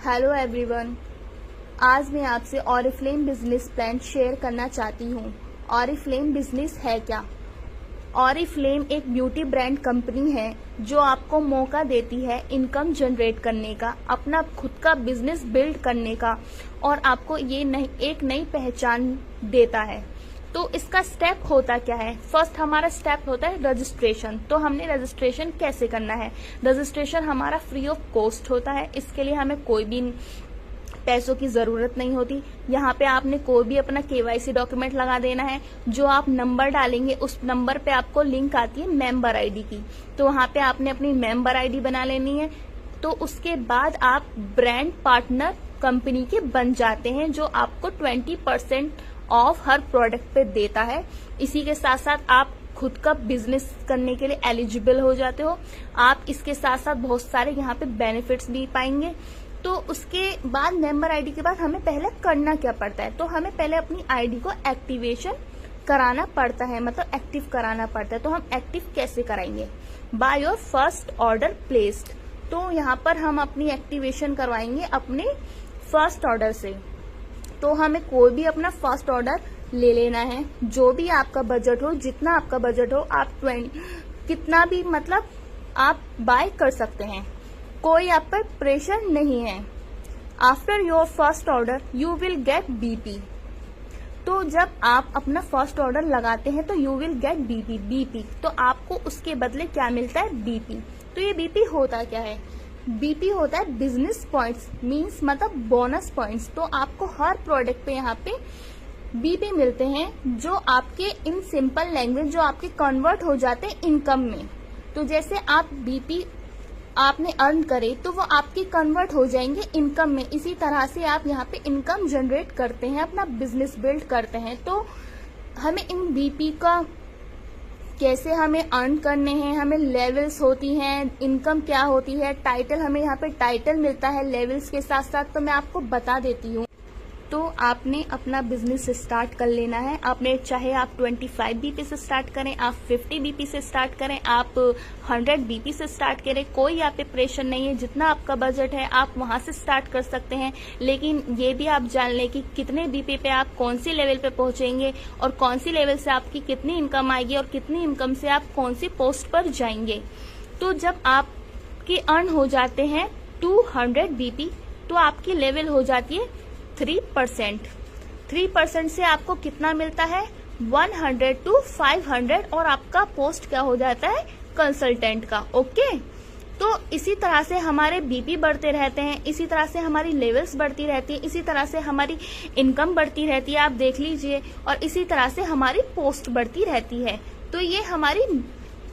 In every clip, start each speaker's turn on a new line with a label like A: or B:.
A: Hello everyone, आज मैं आपसे ऑरिफ्लेम बिजनेस प्लान शेयर करना चाहती हूँ। ऑरिफ्लेम बिजनेस है क्या? ऑरिफ्लेम एक ब्यूटी ब्रांड कंपनी है जो आपको मौका देती है इनकम जनरेट करने का, अपना खुद का बिजनेस बिल्ड करने का और आपको ये एक नई पहचान देता है। तो इसका स्टेप होता क्या है? फर्स्ट हमारा स्टेप होता है रजिस्ट्रेशन। तो हमने रजिस्ट्रेशन कैसे करना है? रजिस्ट्रेशन हमारा फ्री ऑफ कॉस्ट होता है। इसके लिए हमें कोई भी पैसों की जरूरत नहीं होती। यहाँ पे आपने कोई भी अपना KYC डॉक्यूमेंट लगा देना है। जो आप नंबर डालेंगे उस नंबर पे आपको लिंक आती है मेंबर आईडी की, तो वहाँ पे आपने अपनी मेंबर आईडी बना लेनी है। तो उसके बाद आप ब्रांड पार्टनर कंपनी के बन जाते हैं, जो आपको 20% ऑफ हर प्रोडक्ट पे देता है। इसी के साथ साथ आप खुद का बिजनेस करने के लिए एलिजिबल हो जाते हो। आप इसके साथ साथ बहुत सारे यहाँ पे बेनिफिट्स भी पाएंगे। तो उसके बाद मेंबर आईडी के बाद हमें पहले करना क्या पड़ता है? तो हमें पहले अपनी आईडी को एक्टिवेशन कराना पड़ता है, मतलब एक्टिव कराना पड़ता है। तो हम एक्टिव कैसे कराएंगे? By your first order placed. तो यहाँ पर हम अपनी एक्टिवेशन करवाएंगे अपने फर्स्ट ऑर्डर से। तो हमें कोई भी अपना फर्स्ट ऑर्डर ले लेना है, जो भी आपका बजट हो, जितना आपका बजट हो, आप कितना भी मतलब आप बाय कर सकते हैं। कोई आप पर प्रेशर नहीं है। After your first order you will get BP। तो जब आप अपना फर्स्ट ऑर्डर लगाते हैं तो यू विल गेट BP। तो आपको उसके बदले क्या मिलता है? BP। तो ये BP होता क्या है? BP होता है बिजनेस पॉइंट्स, मींस मतलब बोनस पॉइंट्स। तो आपको हर प्रोडक्ट पे यहाँ पे BP मिलते हैं, जो आपके इन सिंपल लैंग्वेज जो आपके कन्वर्ट हो जाते हैं इनकम में। तो जैसे आप BP आपने अर्न करे तो वो आपके कन्वर्ट हो जाएंगे इनकम में। इसी तरह से आप यहाँ पे इनकम जनरेट करते हैं, अपना बिजनेस बिल्ड करते हैं। तो हमें इन BP का कैसे हमें अर्न करने हैं, हमें लेवल्स होती हैं, इनकम क्या होती है, टाइटल, हमें यहाँ पे टाइटल मिलता है लेवल्स के साथ साथ। तो मैं आपको बता देती हूँ। तो आपने अपना बिजनेस स्टार्ट कर लेना है। आपने चाहे आप 25 BP से स्टार्ट करें, आप 50 BP से स्टार्ट करें, आप 100 BP से स्टार्ट करें, कोई यहाँ पे प्रेशर नहीं है। जितना आपका बजट है आप वहां से स्टार्ट कर सकते हैं। लेकिन ये भी आप जान लें कि कितने BP पे आप कौन सी लेवल पे पहुंचेंगे और कौन सी लेवल से आपकी कितनी इनकम आएगी और कितनी इनकम से आप कौन सी पोस्ट पर जाएंगे। तो जब आपके अर्न हो जाते हैं 200 BP, तो आपकी लेवल हो जाती है 3%। 3% से आपको कितना मिलता है? 100 to 500। और आपका पोस्ट क्या हो जाता है? कंसल्टेंट का। ओके। तो इसी तरह से हमारे BP बढ़ते रहते हैं, इसी तरह से हमारी लेवल्स बढ़ती रहती है, इसी तरह से हमारी इनकम बढ़ती रहती है, आप देख लीजिए। और इसी तरह से हमारी पोस्ट बढ़ती रहती है। तो ये हमारी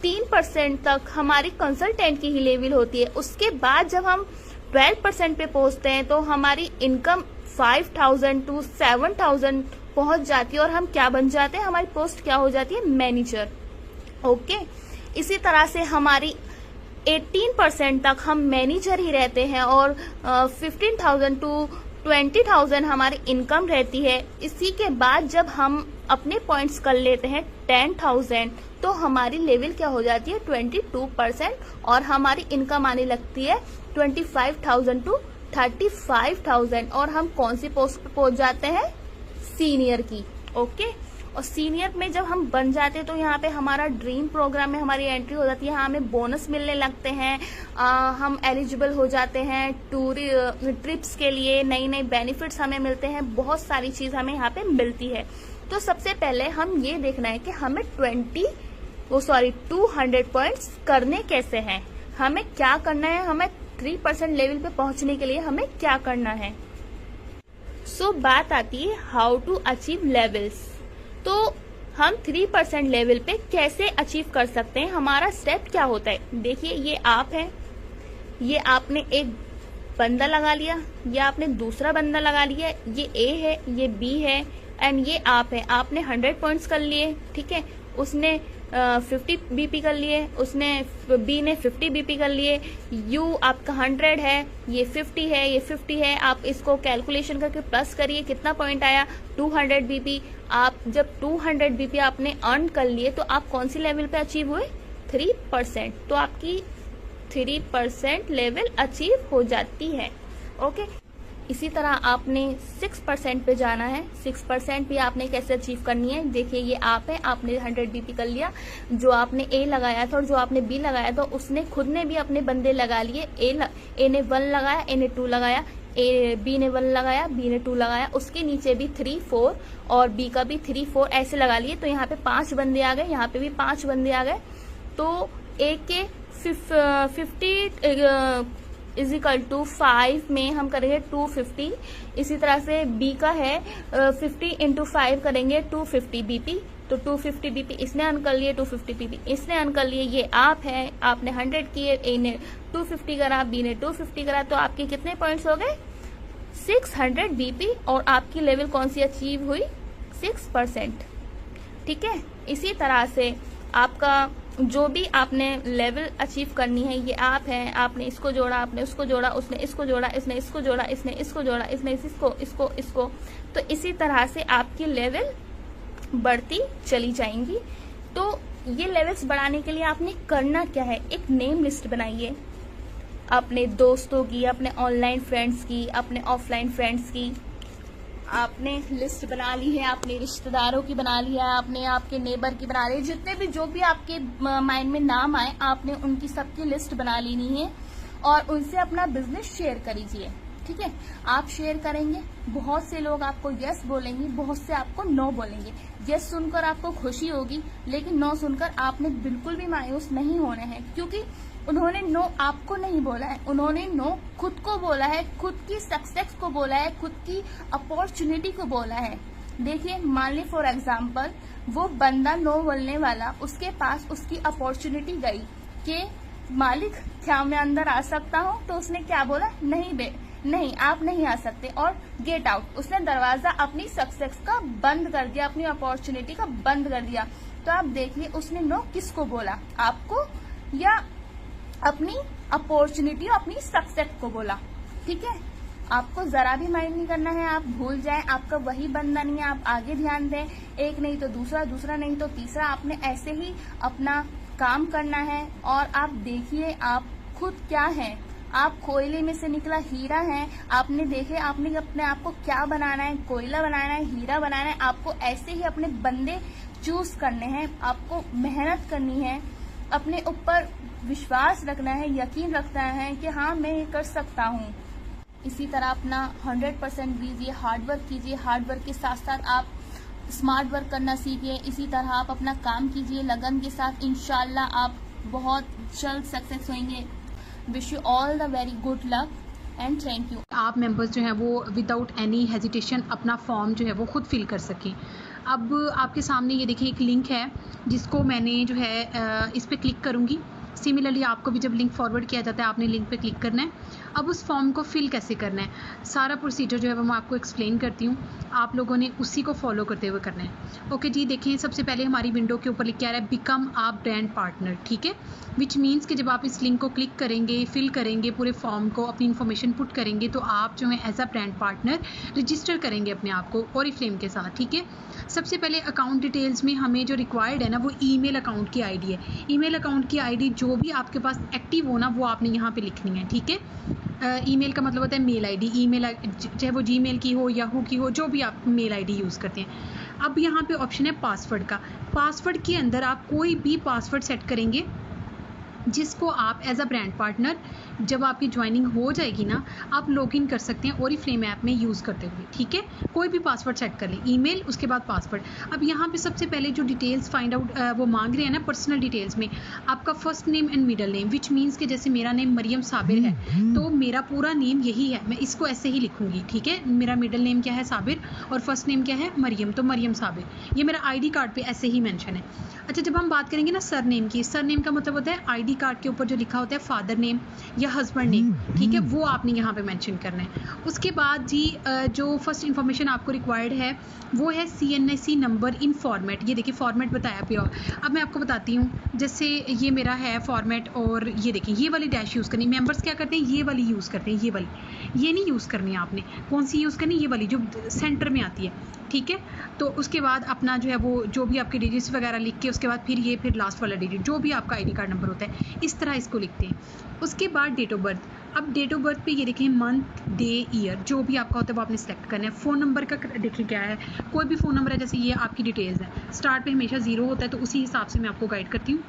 A: 3% तक हमारी कंसल्टेंट की ही लेवल होती है। उसके बाद जब हम 12% पे पहुंचते हैं तो हमारी इनकम 5000 to 7000 पहुंच जाती है और हम क्या बन जाते हैं? हमारी पोस्ट क्या हो जाती है? मैनेजर। ओके। इसी तरह से हमारी 18% तक हम मैनेजर ही रहते हैं और 15,000 to 20,000 हमारी इनकम रहती है। इसी के बाद जब हम अपने पॉइंट्स कर लेते हैं 10,000, तो हमारी लेवल क्या हो जाती है? 22% और हमारी इनकम आने लगती है 25,000 to 35,000। और हम कौन सी पोस्ट पे पहुंच जाते हैं? सीनियर की। ओके। और सीनियर में जब हम बन जाते हैं तो यहाँ पे हमारा ड्रीम प्रोग्राम में हमारी एंट्री हो जाती है। हमें बोनस मिलने लगते हैं, हम एलिजिबल हो जाते हैं ट्रिप्स के लिए, नई नई बेनिफिट्स हमें मिलते हैं, बहुत सारी चीज हमें यहाँ पे मिलती है। तो सबसे पहले हम ये देखना है कि हमें 200 पॉइंट्स करने कैसे हैं, हमें क्या करना है, हमें 3% लेवल पे पहुंचने के लिए हमें क्या करना है। सो बात आती है हाउ टू अचीव लेवल्स। तो हम 3% लेवल पे कैसे अचीव कर सकते हैं, हमारा स्टेप क्या होता है? देखिए, ये आप है, ये आपने एक बंदा लगा लिया, या आपने दूसरा बंदा लगा लिया, ये A है, ये B है एंड ये आप है। आपने 100 पॉइंट्स कर लिए, ठीक है। उसने 50 BP कर लिए, उसने B ने 50 BP कर लिए, U आपका 100 है, ये 50 है, ये 50 है। आप इसको कैलकुलेशन करके प्लस करिए, कितना पॉइंट आया? 200 BP। आप जब 200 BP आपने अर्न कर लिए तो आप कौन सी लेवल पे अचीव हुए? 3%। तो आपकी 3% लेवल अचीव हो जाती है। ओके। इसी तरह आपने 6% पे जाना है। 6% भी आपने कैसे अचीव करनी है, देखिए ये आप है, आपने 100 BP कर लिया। जो आपने ए लगाया था और जो आपने बी लगाया था उसने खुद ने भी अपने बंदे लगा लिए। ए ने 1 लगाया, ए ने 2 लगाया, बी ने 1 लगाया, बी ने 2 लगाया, उसके नीचे भी 3 4 और बी का भी 3 4 ऐसे लगा लिए। तो यहाँ पे 5 बंदे आ गए, यहाँ पे भी 5 बंदे आ गए। तो ए के 50 इज इक्वल टू 5 में हम करेंगे 250। इसी तरह से बी का है 50 × 5 करेंगे 250 BP। तो 250 BP इसने अर्न कर लिए, 250 BP इसने अर्न कर लिए। ये आप है, आपने 100 किए, ए ने 250 करा, बी ने 250 करा, तो आपके कितने पॉइंट्स हो गए 600 BP। और आपकी लेवल कौन सी अचीव हुई 6%। ठीक है। इसी तरह से आपका जो भी आपने लेवल अचीव करनी है, ये आप हैं, आपने इसको जोड़ा, आपने उसको जोड़ा, उसने इसको जोड़ा, इसने इसको जोड़ा, इसने इसको जोड़ा, इसने इसको। तो इसी तरह से आपकी लेवल बढ़ती चली जाएंगी। तो ये लेवल्स बढ़ाने के लिए आपने करना क्या है, एक नेम लिस्ट बनाइए अपने दोस्तों की, अपने ऑनलाइन फ्रेंड्स की, अपने ऑफलाइन फ्रेंड्स की। आपने लिस्ट बना ली है, अपने रिश्तेदारों की बना लिया है, आपने आपके नेबर की बना ली है, जितने भी जो भी आपके माइंड में नाम आए आपने उनकी सबकी लिस्ट बना लेनी है और उनसे अपना बिजनेस शेयर करीजिए। ठीक है। आप शेयर करेंगे, बहुत से लोग आपको यस बोलेंगे, बहुत से आपको नो बोलेंगे। यस सुनकर आपको खुशी होगी, लेकिन नो सुनकर आपने बिल्कुल भी मायूस नहीं होना है, क्योंकि उन्होंने नो आपको नहीं बोला है, उन्होंने नो खुद को बोला है, खुद की सक्सेस को बोला है, खुद की अपॉर्चुनिटी को बोला है। देखिए, मान ली फॉर एग्जाम्पल वो बंदा नो बोलने वाला, उसके पास उसकी अपॉर्चुनिटी गई कि मालिक क्या मैं अंदर आ सकता हूँ, तो उसने क्या बोला, नहीं आप नहीं आ सकते, और गेट आउट। उसने दरवाजा अपनी सक्सेस का बंद कर दिया, अपनी अपॉर्चुनिटी का बंद कर दिया। तो आप देखिए उसने नो किसको बोला, आपको या अपनी अपॉर्चुनिटी, अपनी सक्सेस को बोला। ठीक है। आपको जरा भी माइंड नहीं करना है, आप भूल जाएं, आपका वही बंदा नहीं है, आप आगे ध्यान दें। एक नहीं तो दूसरा, दूसरा नहीं तो तीसरा, आपने ऐसे ही अपना काम करना है। और आप देखिए आप खुद क्या हैं, आप कोयले में से निकला हीरा हैं। आपने देखे आपने अपने आप को क्या बनाना है, कोयला बनाना है, हीरा बनाना है। आपको ऐसे ही अपने बंदे चूज करने हैं, आपको मेहनत करनी है, अपने ऊपर विश्वास रखना है, यकीन रखना है कि हाँ मैं ये कर सकता हूँ। इसी तरह अपना 100% दीजिए, हार्ड वर्क कीजिए। हार्ड वर्क के साथ साथ आप स्मार्ट वर्क करना सीखिए। इसी तरह आप अपना काम कीजिए लगन के साथ, इंशाल्लाह आप बहुत जल्द सक्सेस होंगे। Wish you all the very good luck and thank you.
B: आप मेंबर्स जो हैं वो विदाउट एनी हेजिटेशन अपना फॉर्म जो है वो खुद फिल कर सकें। अब आपके सामने ये देखिए एक लिंक है जिसको मैंने जो है इस पर क्लिक करूँगी। सिमिलरली आपको भी जब लिंक फॉरवर्ड किया जाता है आपने लिंक पे क्लिक करना है। अब उस फॉर्म को फिल कैसे करना है, सारा प्रोसीजर जो है वो मैं आपको एक्सप्लेन करती हूँ, आप लोगों ने उसी को फॉलो करते हुए करना है। ओके जी, देखें सबसे पहले हमारी विंडो के ऊपर लिख के आ रहा है बिकम आ ब्रांड पार्टनर। ठीक है, विच मीन्स कि जब आप इस लिंक को क्लिक करेंगे, फिल करेंगे पूरे फॉर्म को, अपनी इन्फॉर्मेशन पुट करेंगे, तो आप जो है as a brand partner register करेंगे अपने आप को ओरिफ्लेम के साथ। ठीक है, सबसे पहले अकाउंट डिटेल्स में हमें जो रिक्वायर्ड है ना वो ईमेल अकाउंट की आईडी है। ईमेल अकाउंट की आईडी जो भी आपके पास एक्टिव हो ना वो आपने यहाँ पे लिखनी है। ठीक है, ईमेल का मतलब होता है मेल आईडी, ईमेल चाहे वो जीमेल की हो, याहू की हो, जो भी आप मेल आईडी यूज़ करते हैं। अब यहाँ पे ऑप्शन है पासवर्ड का। पासवर्ड के अंदर आप कोई भी पासवर्ड सेट करेंगे जिसको आप एज अ ब्रांड पार्टनर जब आपकी ज्वाइनिंग हो जाएगी ना आप लॉगिन कर सकते हैं ओरिफ्लेम ऐप में यूज़ करते हुए। ठीक है, कोई भी पासवर्ड सेट कर लें, ईमेल उसके बाद पासवर्ड। अब यहाँ पे सबसे पहले जो डिटेल्स फाइंड आउट वो मांग रहे हैं ना पर्सनल डिटेल्स में, आपका first name and middle name, which means कि जैसे मेरा नेम मरियम साबिर है तो मेरा पूरा नेम यही है, मैं इसको ऐसे ही लिखूंगी। ठीक है, मेरा मिडल नेम क्या है साबिर और फर्स्ट नेम क्या है मरियम, तो मरियम साबिर, ये मेरा ID कार्ड पे ऐसे ही मेंशन है। अच्छा, जब हम बात करेंगे ना सर नेम की, सर नेम का मतलब होता है ID कार्ड के ऊपर जो लिखा होता है फादर नेम या हस्बैंड नेम। ठीक है, वो आपने यहाँ पे मेंशन करना है। उसके बाद जी जो फर्स्ट इन्फॉर्मेशन आपको रिक्वायर्ड है वो है CNIC नंबर इन फॉर्मेट। ये देखिए फॉर्मेट बताया प्योर। अब मैं आपको बताती हूँ, जैसे ये मेरा है फॉर्मेट और ये देखिए ये वाली डैश यूज़ करनी। मेंबर्स क्या करते हैं, ये वाली यूज़ करते हैं, ये वाली, ये नहीं यूज़ करनी है आपने। कौन सी यूज़ करनी, ये वाली जो सेंटर में आती है। ठीक है, तो उसके बाद अपना जो है वो जो भी आपके डिजिट्स वगैरह लिख के उसके बाद फिर लास्ट वाला डिजिट जो भी आपका ID कार्ड नंबर होता है इस तरह इसको लिखते हैं। उसके बाद डेट ऑफ बर्थ, अब डेट ऑफ बर्थ पे ये देखें मंथ डे ईयर जो भी आपका होता है वो आपने सेलेक्ट करना है। फ़ोन नंबर का देखिए क्या है, कोई भी फ़ोन नंबर है, जैसे ये आपकी डिटेल्स है, स्टार्ट पे हमेशा 0 होता है तो उसी हिसाब से मैं आपको गाइड करती हूँ।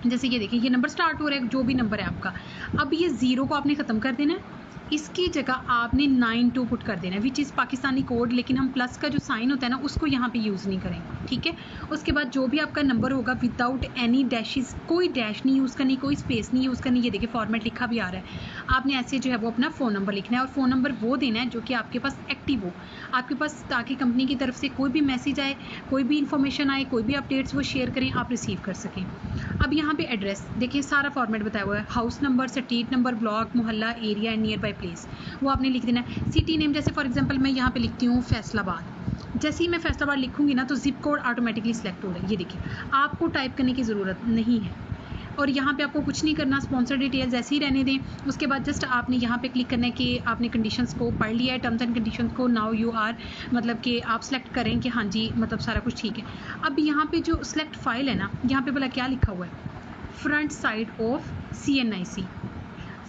B: जैसे ये देखिए ये नंबर स्टार्ट हो रहा है, जो भी नंबर है आपका, अब ये 0 को आपने ख़त्म कर देना है, इसकी जगह आपने 92 पुट कर देना है, विच इज़ पाकिस्तानी कोड, लेकिन हम प्लस का जो साइन होता है ना उसको यहाँ पे यूज़ नहीं करेंगे, ठीक है। उसके बाद जो भी आपका नंबर होगा विदाउट एनी डैशेस, कोई डैश नहीं यूज़ करनी, कोई स्पेस नहीं यूज़ करनी, ये देखिए फॉर्मेट लिखा भी आ रहा है। आपने ऐसे जो है वो अपना फ़ोन नंबर लिखना है और फ़ोन नंबर वो देना है जो कि आपके पास एक्टिव हो आपके पास, ताकि कंपनी की तरफ से कोई भी मैसेज आए, कोई भी इन्फॉर्मेशन आए, कोई भी अपडेट्स वो शेयर करें, आप रिसीव कर सकें। अब यहाँ पे एड्रेस देखिए सारा फॉर्मेट बताया हुआ है, house number, street number, block, मोहल्ला, area and near by place, वो आपने लिख देना है। सिटी नेम जैसे फॉर एग्जांपल मैं यहाँ पे लिखती हूँ फैसलाबाद, जैसे ही मैं फैसलाबाद लिखूंगी ना तो जिप कोड ऑटोमेटिकली सिलेक्ट हो रहा है, ये देखिए आपको टाइप करने की ज़रूरत नहीं है। और यहाँ पे आपको कुछ नहीं करना, स्पॉन्सर डिटेल्स ऐसे ही रहने दें। उसके बाद जस्ट आपने यहाँ पे क्लिक करना है कि आपने कंडीशंस को पढ़ लिया है, टर्म्स एंड कंडीशंस को, नाउ यू आर, मतलब कि आप सेलेक्ट करें कि हाँ जी मतलब सारा कुछ ठीक है। अब यहाँ पे जो सेलेक्ट फाइल है ना, यहाँ पे भला क्या लिखा हुआ है, फ्रंट साइड ऑफ CNIC।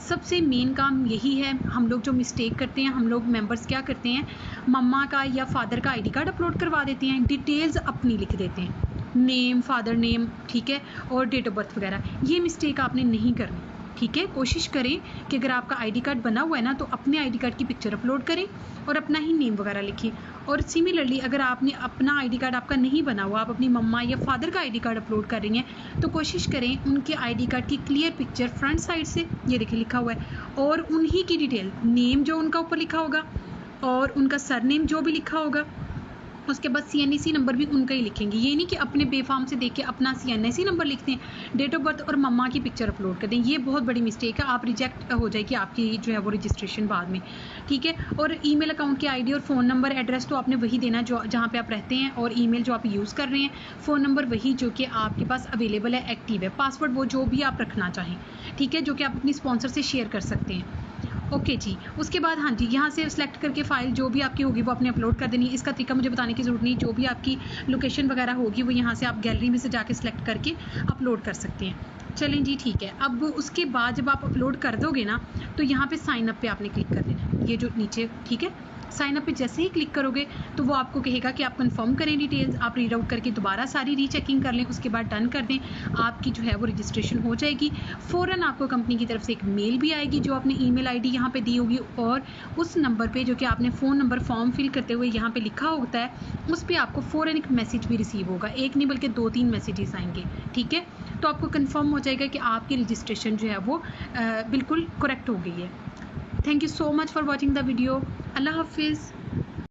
B: सबसे मेन काम यही है, हम लोग जो मिस्टेक करते हैं, हम लोग मेंबर्स क्या करते हैं, मम्मा का या फादर का ID कार्ड अपलोड करवा देते हैं, डिटेल्स अपनी लिख देते हैं, नेम, फादर नेम, ठीक है, और डेट ऑफ बर्थ वगैरह। ये मिस्टेक आपने नहीं करनी, ठीक है। कोशिश करें कि अगर आपका ID कार्ड बना हुआ है ना तो अपने ID कार्ड की पिक्चर अपलोड करें और अपना ही नेम वगैरह लिखिए। और सिमिलरली अगर आपने अपना ID कार्ड आपका नहीं बना हुआ, आप अपनी मम्मा या फादर का ID कार्ड अपलोड कर रही हैं, तो कोशिश करें उनके ID कार्ड की क्लियर पिक्चर फ्रंट साइड से, ये देखिए लिखा हुआ है, और उन्हीं की डिटेल, नेम जो उनका ऊपर लिखा होगा और उनका सरनेम जो भी लिखा होगा, उसके बाद CNIC नंबर भी उनका ही लिखेंगे। ये नहीं कि अपने बेफाम से देख के अपना CNIC नंबर लिखते हैं, डेट ऑफ बर्थ और मम्मा की पिक्चर अपलोड कर दें, ये बहुत बड़ी मिस्टेक है, आप रिजेक्ट हो जाएगी आपकी जो है वो रजिस्ट्रेशन बाद में, ठीक है। और ईमेल अकाउंट की ID और फ़ोन नंबर, एड्रेस तो आपने वही देना जो जहाँ पे आप रहते हैं, और ईमेल जो आप यूज़ कर रहे हैं, फ़ोन नंबर वही जो कि आपके पास अवेलेबल है, एक्टिव है, पासवर्ड वो जो भी आप रखना चाहें, ठीक है, जो कि आप अपनी स्पॉन्सर से शेयर कर सकते हैं। ओके जी, उसके बाद हाँ जी यहाँ से सेलेक्ट करके फ़ाइल जो भी आपकी होगी वो आपने अपलोड कर देनी है। इसका तरीका मुझे बताने की ज़रूरत नहीं, जो भी आपकी लोकेशन वगैरह होगी वो यहाँ से आप गैलरी में से जाके सेलेक्ट करके अपलोड कर सकते हैं। चलें जी ठीक है। अब उसके बाद जब आप अपलोड कर दोगे ना तो यहाँ पे साइन अप पे आपने क्लिक कर देना है, ये जो नीचे, ठीक है। साइन अप पे जैसे ही क्लिक करोगे तो वो आपको कहेगा कि आप कंफर्म करें डिटेल्स, आप रीड आउट करके दोबारा सारी रीचेकिंग कर लें, उसके बाद डन कर दें, आपकी जो है वो रजिस्ट्रेशन हो जाएगी। फ़ौरन आपको कंपनी की तरफ से एक मेल भी आएगी जो आपने ईमेल ID यहाँ पे दी होगी, और उस नंबर पे जो कि आपने फ़ोन नंबर फॉर्म फिल करते हुए यहाँ पे लिखा होता है, उस पर आपको फ़ौरन एक मैसेज भी रिसीव होगा, एक नहीं बल्कि 2-3 मैसेजेस आएंगे, ठीक है। तो आपको कंफर्म हो जाएगा कि आपकी रजिस्ट्रेशन जो है वो बिल्कुल करेक्ट हो गई है। Thank you so much for watching the video. अल्लाह हाफिज़।